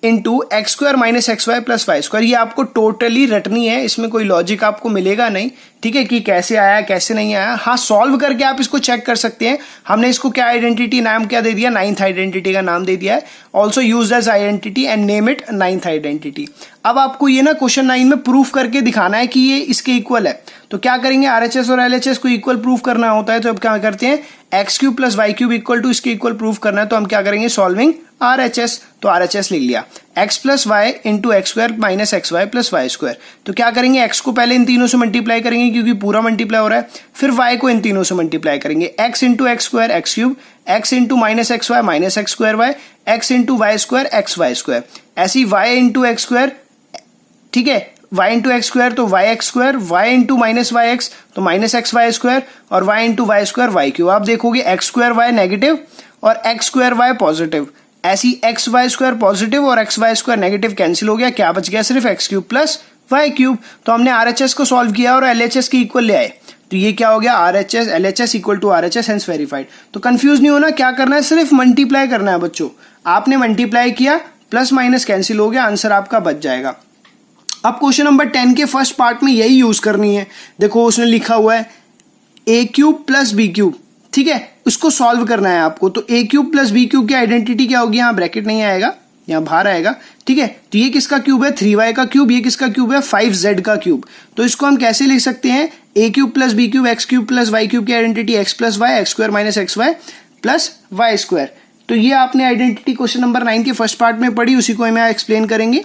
into x² - xy + y²। ये आपको टोटली रटनी है, इसमें कोई लॉजिक आपको मिलेगा नहीं, ठीक है, कि कैसे आया कैसे नहीं आया। हाँ, सॉल्व करके आप इसको चेक कर सकते हैं। हमने इसको क्या आइडेंटिटी नाम क्या दे दिया, 9th आइडेंटिटी का नाम दे दिया है। Also used as identity and name it 9th identity. अब आपको ये ना क्वेश्चन 9 में प्रूफ करके दिखाना है कि ये इसके इक्वल है। तो क्या करेंगे, RHS और LHS को इक्वल प्रूफ करना होता है। तो अब क्या करते हैं, x³ + y³ इक्वल टू इसके इक्वल प्रूफ करना है। तो हम क्या करेंगे, सॉल्विंग RHS। तो RHS लिख लिया, x + y into x² - xy + y²। तो क्या करेंगे, x को पहले इन तीनों से मल्टीप्लाई करेंगे क्योंकि पूरा मल्टीप्लाई हो रहा है, फिर y को इन तीनों से मल्टीप्लाई करेंगे। x into x² x³, x into -xy -x²y, x into y² xy²। ऐसी y इंटू x², ठीक है, y इंटू x² तो yx², y इंटू -yx तो -xy² और y इंटू y² y³। आप देखोगे x² y नेगेटिव और x² y पॉजिटिव। ऐसी xy² पॉजिटिव और xy² नेगेटिव कैंसिल हो गया, क्या बच गया, सिर्फ x³ + y³। तो हमने RHS को सॉल्व किया और LHS के इक्वल ले आए। तो ये क्या हो गया, RHS LHS equal to RHS, hence verified. तो कंफ्यूज नहीं होना, क्या करना है, सिर्फ मल्टीप्लाई करना है बच्चों। आपने मल्टीप्लाई किया, प्लस माइनस कैंसिल हो गया, आंसर आपका बच जाएगा। अब क्वेश्चन नंबर 10 के फर्स्ट पार्ट में यही यूज करनी है। देखो उसने लिखा हुआ है a³ + b³, ठीक है, उसको सॉल्व करना है आपको। तो a³ + b³ की आइडेंटिटी क्या होगी, यहाँ ब्रैकेट नहीं आएगा, यहाँ बाहर आएगा, ठीक है। तो ये किसका क्यूब है, 3y का क्यूब। ये किसका क्यूब है, 5z का क्यूब। तो इसको हम कैसे लिख सकते हैं, a³ + b³ x³ + y³ की identity x + y x² - xy + y²। तो ये आपने आइडेंटिटी क्वेश्चन नंबर 9 के फर्स्ट पार्ट में पढ़ी, उसी को हम यहाँ एक्सप्लेन करेंगे।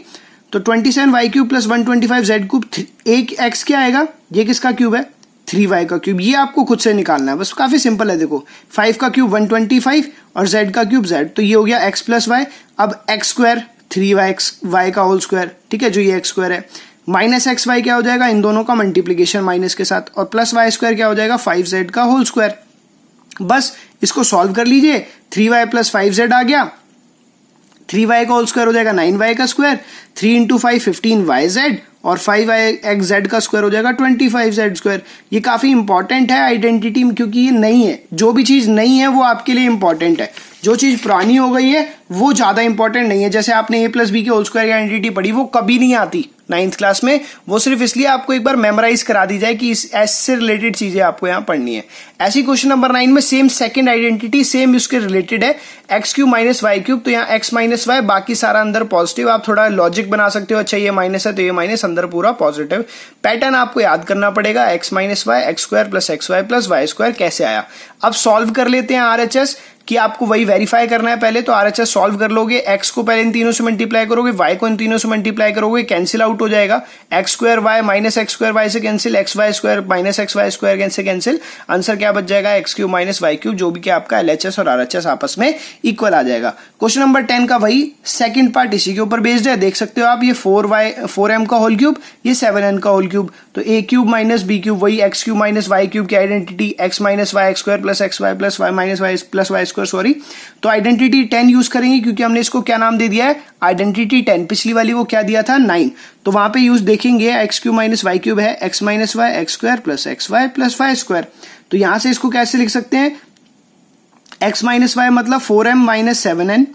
तो 27y³ + 125z³, एक x क्या आएगा, ये किसका क्यूब है, 3y का क्यूब। ये आपको खुद से निकालना है, बस काफी सिंपल है। देखो 5 का क्यूब 125 और z का क्यूब z, तो ये हो गया x + y। अब x² 3y का होल स्क्वायर, ठीक है, जो ये x² है, -xy क्या हो जाएगा, इन दोनों का मल्टीप्लीकेशन माइनस के साथ, और +y² क्या हो जाएगा, 5z का होल स्क्वायर। बस इसको सॉल्व कर लीजिए, 3y + 5z आ गया, 3y का होल स्क्वायर हो जाएगा 9y का स्क्वायर, 3 × 5 15yz और 5z का स्क्वायर हो जाएगा 25z²। ये काफी इंपॉर्टेंट है आइडेंटिटी, क्योंकि ये नहीं है, जो भी चीज नहीं है वो आपके लिए इंपॉर्टेंट है। जो चीज पुरानी हो गई है वो ज्यादा इंपॉर्टेंट नहीं है। जैसे आपने a + b के होल स्क्वायर की आइडेंटिटी पढ़ी, वो कभी नहीं आती 9th क्लास में, वो सिर्फ इसलिए आपको एक बार मेमोराइज करा दी जाए कि इससे रिलेटेड चीजें आपको यहाँ पढ़नी है। ऐसी क्वेश्चन नंबर 9 में सेम सेकंड आइडेंटिटी सेम उसके रिलेटेड है, x³ - y³। तो यहाँ x - y, बाकी सारा अंदर पॉजिटिव। आप थोड़ा लॉजिक बना सकते हो, अच्छा ये माइनस है तो ये माइनस, अंदर पूरा पॉजिटिव। पैटर्न आपको याद करना पड़ेगा, x - y x² + xy + y²। कैसे आया, अब सॉल्व कर लेते हैं RHS कि आपको वही वेरीफाई करना है पहले। तो RHS सॉल्व कर लोगे, x को पहले इन तीनों से मल्टीप्लाई करोगे, y को इन तीनों से मल्टीप्लाई करोगे, कैंसिल आउट हो जाएगा, x² y -x² y से कैंसिल, xy² -xy² से कैंसिल, आंसर क्या बच जाएगा, x³ - y³, जो भी कि आपका LHS और RHS आपस में इक्वल आ जाएगा। क्वेश्चन नंबर 10 का वही सेकंड पार्ट इसी के ऊपर बेस्ड है, देख सकते हो आप, ये 4m का होल क्यूब, ये 7n का होल क्यूब। तो a³ - b³ वही x³ - y³ की identity x - y x² + xy + y - y + y², sorry. तो आइडेंटिटी 10 यूज करेंगे क्योंकि हमने इसको क्या नाम दे दिया है, आइडेंटिटी 10। पिछली वाली वो क्या दिया था, 9। तो वहां पे यूज देखेंगे, x³ - y³ है x - y x² + xy + y²। तो यहां से इसको कैसे लिख सकते हैं, x माइनस वाई मतलब 4m माइनस 7n,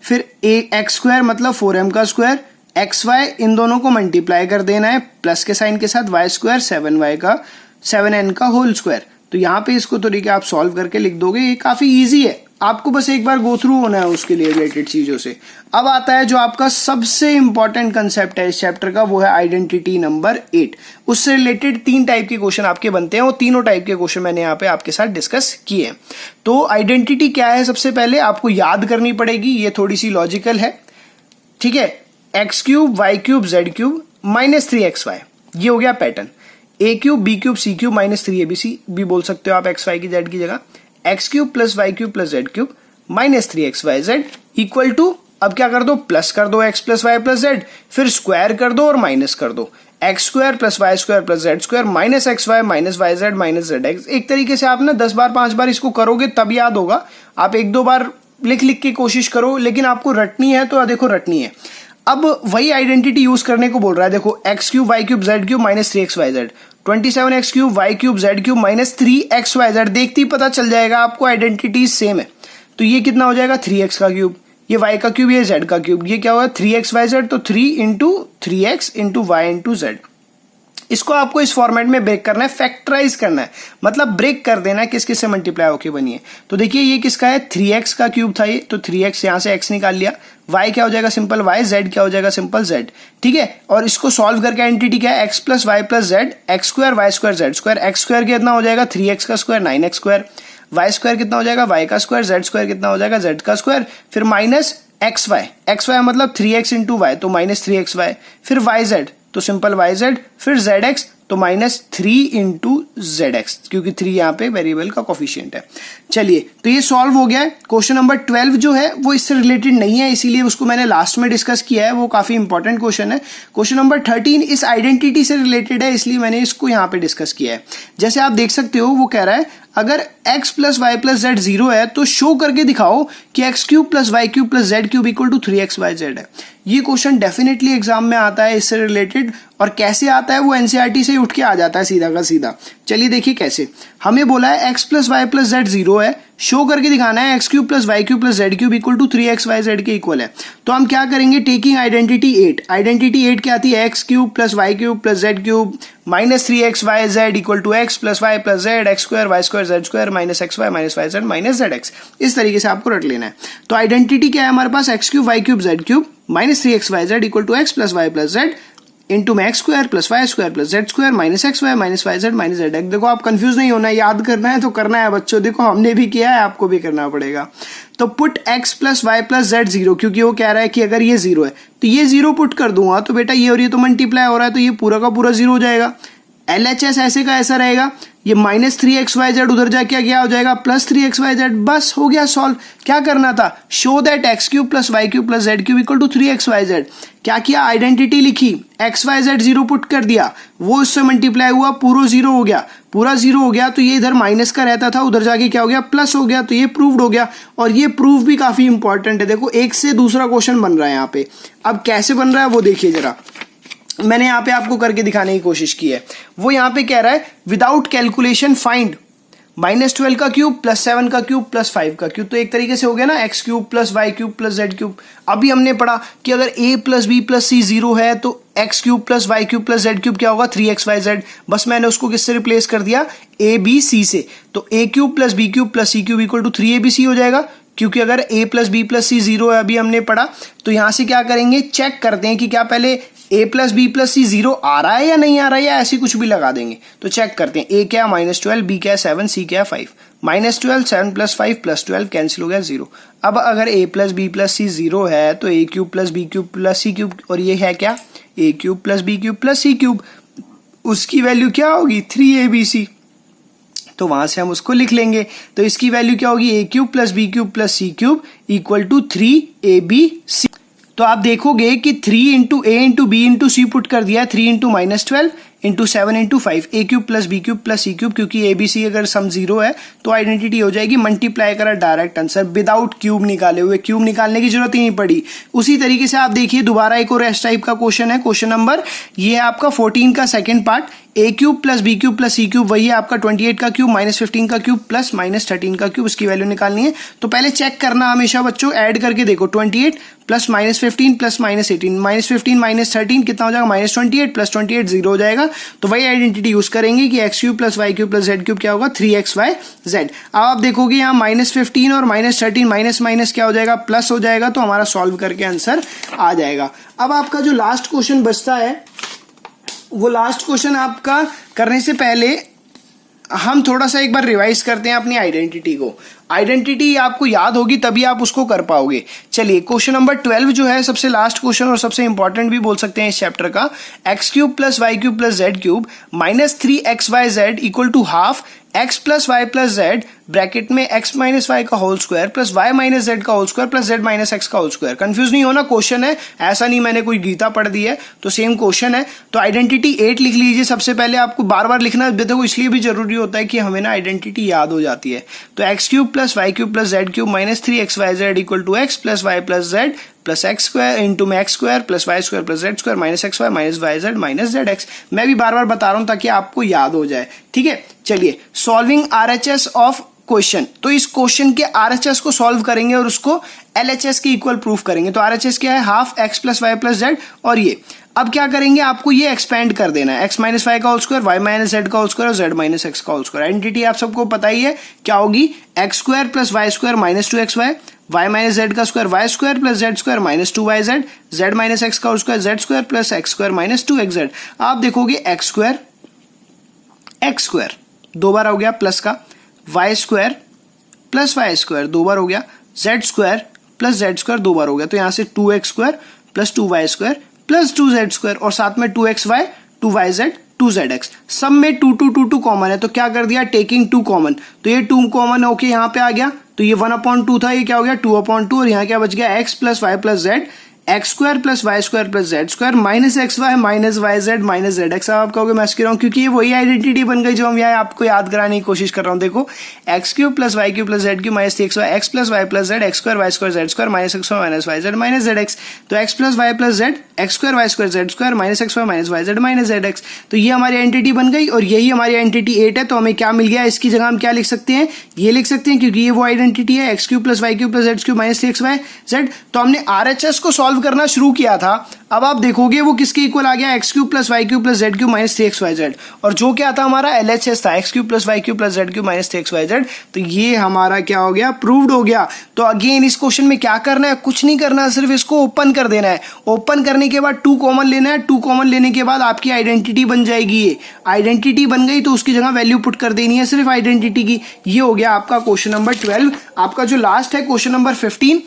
फिर एक्स स्क्वायर मतलब 4m का स्क्वायर, एक्स वाई इन दोनों को मल्टीप्लाई कर देना है प्लस के साइन के साथ, वाई स्क्वायर 7n का होल स्क्वायर। तो यहाँ पे इसको तरीके आप सॉल्व करके लिख दोगे, ये काफी इजी है, आपको बस एक बार गो थ्रू होना है उसके लिए रिलेटेड चीजों से। अब आता है जो आपका सबसे इंपॉर्टेंट कंसेप्ट है इस चैप्टर का, वो है आइडेंटिटी नंबर 8। उससे रिलेटेड 3 टाइप के क्वेश्चन आपके बनते हैं और तीनों टाइप के क्वेश्चन मैंने यहाँ पे आपके साथ डिस्कस किए हैं। तो आइडेंटिटी क्या है, सबसे पहले आपको याद करनी पड़ेगी, ये थोड़ी सी लॉजिकल है, ठीक है। X cube y cube z cube minus 3xy, ये हो गया pattern. A cube b cube c cube minus 3abc भी बोल सकते हो आप एक्स वाई की जेड की जगह। X cube plus y cube plus z cube minus 3xyz equal to, अब क्या कर दो, प्लस कर दो x plus y plus z, फिर स्क्वायर कर दो और माइनस कर दो, x square plus y square plus z square minus x y minus y z minus z x. एक तरीके से आप ना 10 बार 5 बार इसको करोगे तब याद होगा, आप 1-2 बार लिख लिख के कोशिश करो, लेकिन आपको रटनी है तो देखो रटनी है। अब वही आइडेंटिटी यूज करने को बोल रहा है, देखो x cube y cube z cube minus 3xyz, 27x cube y cube z cube minus 3xyz, देखते ही पता चल जाएगा आपको आइडेंटिटी सेम है। तो ये कितना हो जाएगा 3x का क्यूब, ये y का क्यूब, ये z का क्यूब, ये क्या होगा 3xyz, तो 3 into 3x into y into z. इसको आपको इस फॉर्मेट में ब्रेक करना है, फैक्टराइज करना है, मतलब ब्रेक कर देना है किस किस से मल्टीप्लाई होके बनी है। तो देखिए ये किसका है, 3x का क्यूब था ये, तो 3x यहां से x निकाल लिया, y क्या हो जाएगा सिंपल y, z क्या हो जाएगा सिंपल z, ठीक है। और इसको सॉल्व करके आइडेंटिटी क्या है, x plus y plus z, x square y square z square, x square कितना हो जाएगा 3x का square 9x square, y square कितना हो जाएगा y का स्क्वायर, जेड स्क्वायर कितना हो जाएगा z का स्क्वायर, फिर माइनस एक्स वाई मतलब 3x इंटू वाई तो माइनस 3xy, फिर वाई जेड तो सिंपल वाई जेड, फिर जेड एक्स तो माइनस 3 इंटू जेड एक्स, क्योंकि 3 यहाँ पे वेरिएबल का कोफिशिएंट है। चलिए तो ये सॉल्व हो गया है। क्वेश्चन नंबर 12 जो है वो इससे रिलेटेड नहीं है, इसीलिए उसको मैंने लास्ट में डिस्कस किया है, वो काफी इंपॉर्टेंट क्वेश्चन है। क्वेश्चन नंबर 13 इस आइडेंटिटी से रिलेटेड है, इसलिए मैंने इसको यहाँ पे डिस्कस किया है। जैसे आप देख सकते हो वो कह रहा है अगर x plus y plus z 0 है तो शो करके दिखाओ कि x cube plus y cube plus z cube equal to 3xyz है। ये क्वेश्चन डेफिनेटली एग्जाम में आता है इससे रिलेटेड, और कैसे आता है वो एनसीईआरटी से उठ के आ जाता है सीधा का सीधा। चलिए देखिए कैसे, हमें बोला है x plus y plus z 0 है, शो करके दिखाना है x cube plus y cube plus z cube equal to 3xyz के इक्वल है। तो हम क्या करेंगे, टेकिंग आइडेंटिटी 8, आइडेंटिटी 8 क्या आती है, x cube plus y cube plus z cube minus 3xyz equal to x plus y plus z, x square y square z square minus x y minus y z minus z x. इस तरीके से आपको रट लेना है। तो identity क्या है हमारे पास, x cube y cube z cube minus 3xyz equal to x plus y plus z into में x square plus y square plus z square minus x y minus y z minus z x. देखो आप confuse नहीं होना है, याद करना है तो करना है बच्चों, देखो हमने भी किया है आपको भी करना पड़ेगा। तो put x plus y plus z 0, क्योंकि वो कह रहा है कि अगर ये 0 है तो ये 0 पुट कर दूंगा तो बेटा ये और ये तो मल्टीप्लाई हो रहा है तो ये पूरा का पूरा 0 हो जाएगा। LHS ऐसे का ऐसा रहेगा, ये माइनस 3xyz उधर जाके क्या हो जाएगा प्लस 3xyz, बस हो गया सॉल्व। क्या करना था, show that x cube plus y cube plus z cube equal to 3xyz। क्या किया, आइडेंटिटी लिखी, xyz 0 पुट कर दिया, वो उससे मल्टीप्लाई हुआ, पूरा 0 हो गया, पूरा 0 हो गया तो ये इधर माइनस का रहता था उधर जाके क्या हो गया प्लस हो गया, तो ये प्रूव्ड हो गया। और ये प्रूफ भी काफी इंपॉर्टेंट है, देखो एक से दूसरा क्वेश्चन बन रहा है यहाँ पे। अब कैसे बन रहा है वो देखिए जरा, मैंने यहाँ पे आपको करके दिखाने की कोशिश की है। वो यहाँ पे कह रहा है विदाउट कैलकुलेशन फाइंड -12 का क्यूब प्लस 7 का क्यूब प्लस 5 का क्यूब। तो एक तरीके से हो गया ना x cube plus y cube plus z cube. अभी हमने पढ़ा कि अगर a plus b plus c 0 है तो x cube plus y cube plus z cube क्या होगा 3xyz। बस मैंने उसको किससे रिप्लेस कर दिया, a b c से। तो a cube plus b cube plus c cube equal to 3abc हो जाएगा, क्योंकि अगर a plus b plus c 0 है अभी हमने पढ़ा। तो यहां से क्या करेंगे, चेक करते हैं कि क्या पहले a plus b plus c 0 आ रहा है या नहीं आ रहा है, या ऐसी कुछ भी लगा देंगे। तो चेक करते हैं, a क्या -12, b क्या 7, c क्या 5। -12 7 प्लस 5 प्लस 12 कैंसिल हो गया 0। अब अगर a plus b plus c 0 है तो a cube plus b cube plus c cube, और ये है क्या a cube plus b cube plus c cube, उसकी वैल्यू क्या होगी 3abc। तो वहां से हम उसको लिख लेंगे। तो इसकी वैल्यू क्या होगी, a cube plus b cube plus c cube equal to 3abc। तो आप देखोगे कि 3 into a into b into c put कर दिया, 3 into -12 into 7 into 5 a cube plus b cube plus c cube, क्योंकि ए बी सी अगर सम 0 है तो आइडेंटिटी हो जाएगी, मल्टीप्लाई करा डायरेक्ट आंसर विदाउट क्यूब निकाले हुए, क्यूब निकालने की जरूरत ही नहीं पड़ी। उसी तरीके से आप देखिए दोबारा एक और एस टाइप का क्वेश्चन है, क्वेश्चन नंबर ये है आपका 14 का second part, a cube plus b cube plus c cube, वही है आपका 28 का क्यूब माइनस 15 का क्यूब प्लस माइनस 13 का क्यूब, उसकी वैल्यू निकालनी है। तो पहले चेक करना हमेशा बच्चों, ऐड करके देखो 28 plus minus 15 plus minus 18, minus 15 minus 13 कितना हो जाएगा, माइनस 28 प्लस 28 0 हो जाएगा। तो वही आइडेंटिटी यूज करेंगे कि x cube plus y cube plus z cube क्या होगा, 3xyz। अब आप देखोगे यहाँ माइनस 15 और माइनस 13 माइनस माइनस क्या हो जाएगा, प्लस हो जाएगा, तो हमारा सॉल्व करके आंसर आ जाएगा। अब आपका जो लास्ट क्वेश्चन बचता है, वो लास्ट क्वेश्चन आपका करने से पहले हम थोड़ा सा एक बार रिवाइज करते हैं अपनी आइडेंटिटी को। आइडेंटिटी आपको याद होगी तभी आप उसको कर पाओगे। चलिए क्वेश्चन नंबर 12 जो है सबसे लास्ट क्वेश्चन और सबसे इंपॉर्टेंट भी बोल सकते हैं इस चैप्टर का, x cube plus y cube plus z cube minus 3xyz equal to half x plus y plus z bracket में एक्स माइनस वाई का whole square plus y minus z का whole square plus z minus x का whole square. Confuse नहीं होना, question है, ऐसा नहीं मैंने कोई गीता पढ़ दी है, तो सेम क्वेश्चन है। तो आइडेंटिटी 8 लिख लीजिए सबसे पहले, आपको बार बार लिखना देखो इसलिए भी जरूरी होता है कि हमें ना आइडेंटिटी याद हो जाती है। तो x cube plus y cube plus z cube minus 3xyz equal to x plus y plus z plus x square into में x square plus y square plus z square minus x y minus y z minus z x. मैं भी बार बार बता रहा हूं ताकि आपको याद हो जाए, ठीक है। चलिए सॉल्विंग आरएचएस ऑफ क्वेश्चन, तो इस क्वेश्चन के आरएचएस को सॉल्व करेंगे और उसको एलएचएस के इक्वल प्रूफ करेंगे। तो आरएचएस क्या है, half x plus y plus z, और ये अब क्या करेंगे, आपको ये एक्सपेंड कर देना है, एक्स माइनस वाई का whole square y minus z का होल स्क्वायर और जेड माइनस एक्स का होल स्क्वायर। आइडेंटिटी आप सबको पता ही है क्या होगी, x square plus y square minus 2xy, y minus z का square y square plus z square minus 2yz, z minus x का whole square z square plus x square minus 2xz। आप देखोगे एक्स स्क्वायर 2 बार हो गया plus का, y square plus y square 2 बार हो गया, z square plus z square 2 बार हो गया, तो यहां से 2x square plus 2y square plus 2z square और साथ में 2xy 2yz 2zx। सब में 2 2 2 2 कॉमन है, तो क्या कर दिया, टेकिंग 2 कॉमन, तो ये 2 कॉमन होके यहाँ पे आ गया, तो ये 1/2 था, ये क्या हो गया 2/2, और यहाँ क्या बच गया x plus y plus z x square plus y square plus z square minus x y minus y z minus z x. आप कहोगे मैं इसके रहा हूँ, क्योंकि ये वही आइडेंटिटी बन गई जो हम यहाँ आपको याद कराने की कोशिश कर रहा हूँ। देखो x cube plus y cube plus z cube minus 3xy x plus y plus z x square y square z square minus x y minus y z minus z x. तो x plus y plus z x square y square z square minus x y minus y z minus z x. तो ये हमारी identity बन गई और यही हमारी identity 8 है। तो हमें क्या मिल गया, इसकी जगह हम क्या लिख सकते हैं, ये लिख सकते हैं, क्योंकि ये वो आइडेंटिटी है x cube plus y cube plus z cube minus 3xy z. तो हमने आरएचएस को सॉल्व करना शुरू किया था, अब आप देखोगे वो किसके इक्वल आ गया, x cube plus y cube plus z cube minus 3xyz, और जो क्या था हमारा एलएचएस था x cube plus y cube plus z cube minus 3xyz। तो ये हमारा क्या हो गया, प्रूव्ड हो गया। तो अगेन इस क्वेश्चन में क्या करना है, कुछ नहीं करना, सिर्फ इसको ओपन कर देना है। ओपन करने के बाद 2 कॉमन लेना है, 2 कॉमन लेने के बाद आपकी आइडेंटिटी बन जाएगी। ये आइडेंटिटी बन गई तो उसकी जगह वैल्यू पुट कर देनी है सिर्फ आइडेंटिटी की। ये हो गया आपका क्वेश्चन नंबर 12। आपका जो लास्ट है क्वेश्चन नंबर 15,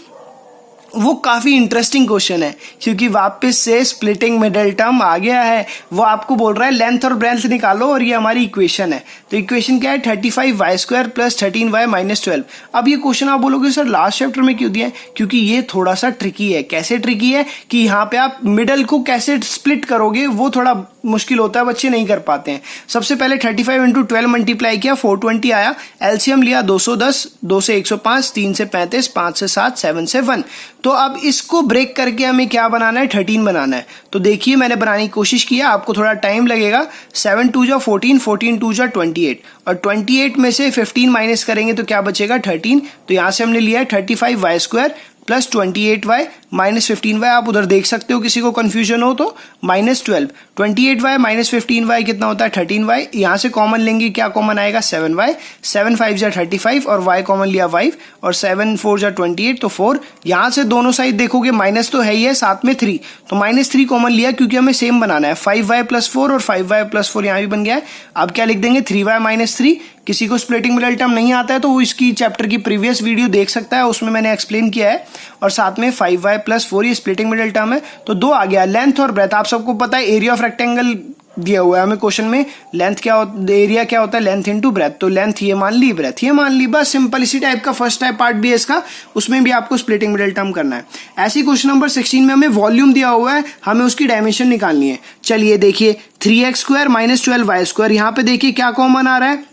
वो काफी इंटरेस्टिंग क्वेश्चन है, क्योंकि वापस से स्प्लिटिंग मिडिल टर्म आ गया है। वो आपको बोल रहा है लेंथ और ब्रेड्थ निकालो, और ये हमारी इक्वेशन है। तो इक्वेशन क्या है, 35y square plus 13y minus 12। अब ये क्वेश्चन आप बोलोगे सर लास्ट चैप्टर में क्यों दिया है, क्योंकि ये थोड़ा सा ट्रिकी है। कैसे ट्रिकी है कि यहाँ पे आप मिडल को कैसे स्प्लिट करोगे वो थोड़ा मुश्किल होता है, बच्चे नहीं कर पाते हैं। सबसे पहले 35 इंटू 12 मल्टीप्लाई किया 420 आया, एलसीएम लिया 210, 2 से 105, 3 से 35, 5 से 7, 7 से 1। तो अब इसको ब्रेक करके हमें क्या बनाना है, 13 बनाना है। तो देखिए मैंने बनाने की कोशिश किया, आपको थोड़ा टाइम लगेगा। 7 2 जा 14, 14 2 जा 28, और 28 में से 15 माइनस करेंगे तो क्या बचेगा 13। तो यहां से हमने लिया है 35y square plus 28y minus 15y। आप उधर देख सकते हो किसी को कंफ्यूजन हो तो माइनस 12, 28y माइनस 15y कितना होता है 13y। यहां से कॉमन लेंगे, क्या कॉमन आएगा 7y, 7 5 जा 35 और y कॉमन लिया 5 और 7 4 जा 28 तो 4। यहां से दोनों साइड देखोगे माइनस तो है ही है, साथ में 3, तो माइनस 3 कॉमन लिया क्योंकि हमें सेम बनाना है। 5y प्लस 4 और 5y प्लस 4 यहां भी बन गया है। अब क्या लिख देंगे 3y माइनस 3। किसी को स्प्लिटिंग मिडिल टर्म नहीं आता है तो वो इसकी चैप्टर की प्रीवियस वीडियो देख सकता है, उसमें मैंने एक्सप्लेन किया है। और साथ में 5y प्लस 4 ये स्प्लिटिंग मिडिल टर्म है। तो 2 आ गया। लेंथ और ब्रेथ आप सबको पता है, एरिया ऑफ रेक्टेंगल दिया हुआ है हमें क्वेश्चन में, लेंथ क्या होता है, एरिया क्या होता है, लेंथ इनटू ब्रेथ, तो लेंथ ये मान ली, ब्रेथ ये मान ली, बस सिंपल। इसी टाइप का फर्स्ट टाइप पार्ट भी है इसका, उसमें भी आपको स्प्लिटिंग मिडिल टर्म करना है। ऐसे क्वेश्चन नंबर 16 में हमें वॉल्यूम दिया हुआ है, हमें उसकी डायमेंशन निकालनी है। चलिए देखिए 3x² माइनस 12y², यहाँ पे देखिए क्या कॉमन आ रहा है,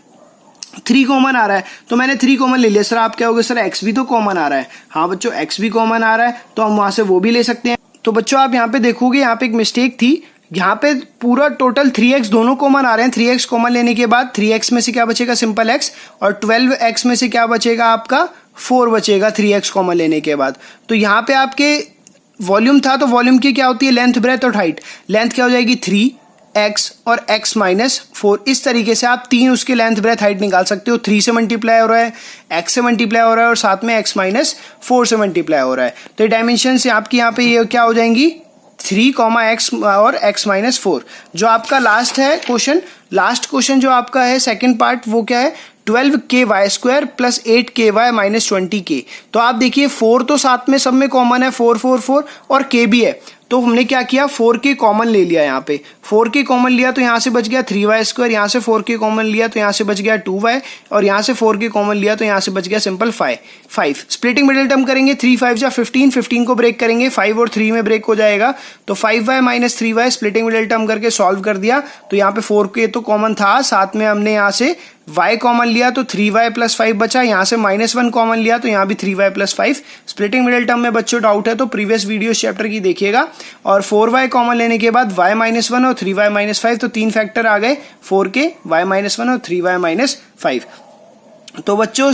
3 कॉमन आ रहा है, तो मैंने 3 कॉमन ले लिया। सर आप क्या होगे, सर x भी तो कॉमन आ रहा है। हाँ बच्चों x भी कॉमन आ रहा है, तो हम वहां से वो भी ले सकते हैं। तो बच्चों आप यहाँ पे देखोगे, यहाँ पे एक मिस्टेक थी, यहाँ पे पूरा टोटल 3x दोनों कॉमन आ रहे हैं। 3x कॉमन लेने के बाद 3x में से क्या बचेगा, सिंपल x, और 12x में से क्या बचेगा, आपका 4 बचेगा 3x कॉमन लेने के बाद। तो यहाँ पे आपके वॉल्यूम था, तो वॉल्यूम की क्या होती है, लेंथ ब्रेथ और हाइट। लेंथ क्या हो जाएगी 3x और x माइनस 4, इस तरीके से आप 3 उसके लेंथ ब्रेथ हाइट निकाल सकते हो। 3 से मल्टीप्लाई हो रहा है, x से मल्टीप्लाई हो रहा है, और साथ में x माइनस 4 से मल्टीप्लाई हो रहा है। तो डायमेंशन से आपकी यहाँ पे ये क्या हो जाएंगी, 3, x और x माइनस 4। जो आपका लास्ट है क्वेश्चन, लास्ट क्वेश्चन जो आपका है सेकंड पार्ट, वो क्या है, 12ky² plus 8ky minus 20k। तो आप देखिए 4 तो साथ में सब में कॉमन है, 4 4 4, और k भी है, तो हमने क्या किया, 4k कॉमन ले लिया। यहाँ पे 4k कॉमन लिया तो यहाँ से बच गया 3y², यहाँ से 4k कॉमन लिया तो यहाँ से बच गया 2y, और यहाँ से 4k कॉमन लिया तो यहाँ से बच गया सिंपल 5। स्प्लिटिंग मिडिल टर्म करेंगे, 3 5 जा 15, 15 को ब्रेक करेंगे, 5 और 3 में ब्रेक हो जाएगा, तो 5y minus 3y splitting middle term करके सॉल्व कर दिया। तो यहाँ पे 4k तो कॉमन था, साथ में हमने यहाँ से y कॉमन लिया तो 3y प्लस 5 बचा, यहाँ से -1 कॉमन लिया तो यहाँ भी 3y plus 5। Splitting middle term में बच्चों डाउट है तो प्रीवियस वीडियो चैप्टर की देखिएगा। और 4y कॉमन लेने के बाद y -1 और 3y -5, तो 3 फैक्टर आ गए, 4k, y -1 और 3y -5। तो बच्चों